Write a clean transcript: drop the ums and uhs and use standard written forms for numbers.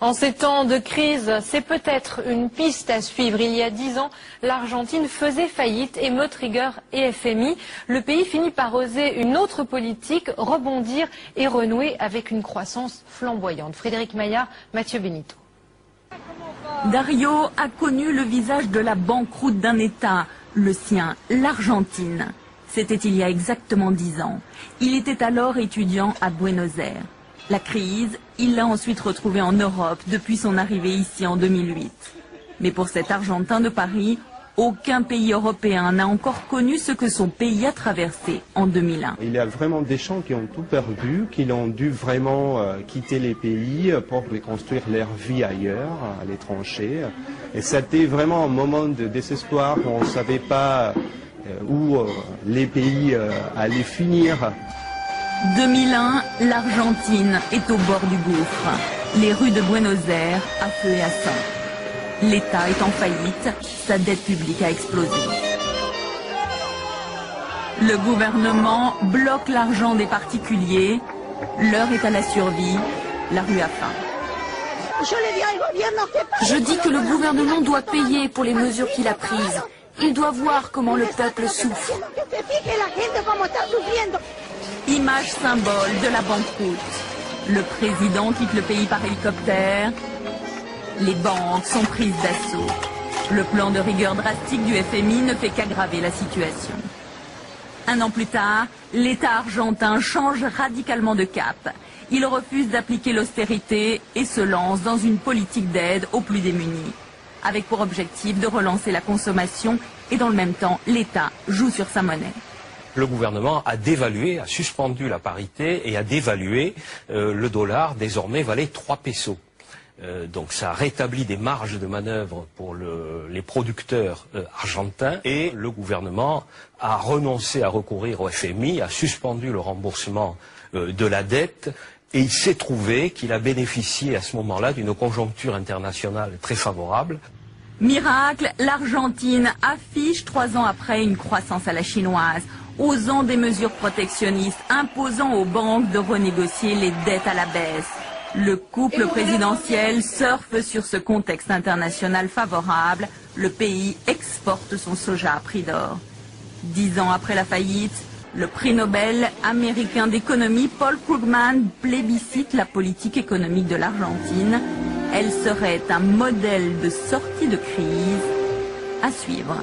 En ces temps de crise, c'est peut-être une piste à suivre. Il y a 10 ans, l'Argentine faisait faillite, émeutes, rigueur et FMI. Le pays finit par oser une autre politique, rebondir et renouer avec une croissance flamboyante. Frédéric Maillard, Mathieu Benito. Dario a connu le visage de la banqueroute d'un État, le sien, l'Argentine. C'était il y a exactement 10 ans. Il était alors étudiant à Buenos Aires. La crise, il l'a ensuite retrouvée en Europe depuis son arrivée ici en 2008. Mais pour cet Argentin de Paris, aucun pays européen n'a encore connu ce que son pays a traversé en 2001. Il y a vraiment des gens qui ont tout perdu, qui ont dû vraiment quitter les pays pour reconstruire leur vie ailleurs, à l'étranger. Et c'était vraiment un moment de désespoir où on ne savait pas où les pays allaient finir. 2001, l'Argentine est au bord du gouffre. Les rues de Buenos Aires à feu et à sang. L'État est en faillite, sa dette publique a explosé. Le gouvernement bloque l'argent des particuliers. L'heure est à la survie, la rue a faim. Je dis que le gouvernement doit payer pour les mesures qu'il a prises. Il doit voir comment le peuple souffre. Image symbole de la banqueroute. Le président quitte le pays par hélicoptère. Les banques sont prises d'assaut. Le plan de rigueur drastique du FMI ne fait qu'aggraver la situation. Un an plus tard, l'État argentin change radicalement de cap. Il refuse d'appliquer l'austérité et se lance dans une politique d'aide aux plus démunis, avec pour objectif de relancer la consommation et dans le même temps, l'État joue sur sa monnaie. Le gouvernement a dévalué, a suspendu la parité et a dévalué le dollar, désormais valait 3 pesos. Donc ça a rétabli des marges de manœuvre pour les producteurs argentins et le gouvernement a renoncé à recourir au FMI, a suspendu le remboursement de la dette et il s'est trouvé qu'il a bénéficié à ce moment-là d'une conjoncture internationale très favorable. Miracle, l'Argentine affiche 3 ans après une croissance à la chinoise, osant des mesures protectionnistes, imposant aux banques de renégocier les dettes à la baisse. Le couple présidentiel surfe sur ce contexte international favorable. Le pays exporte son soja à prix d'or. 10 ans après la faillite, le prix Nobel américain d'économie Paul Krugman plébiscite la politique économique de l'Argentine. Elle serait un modèle de sortie de crise à suivre.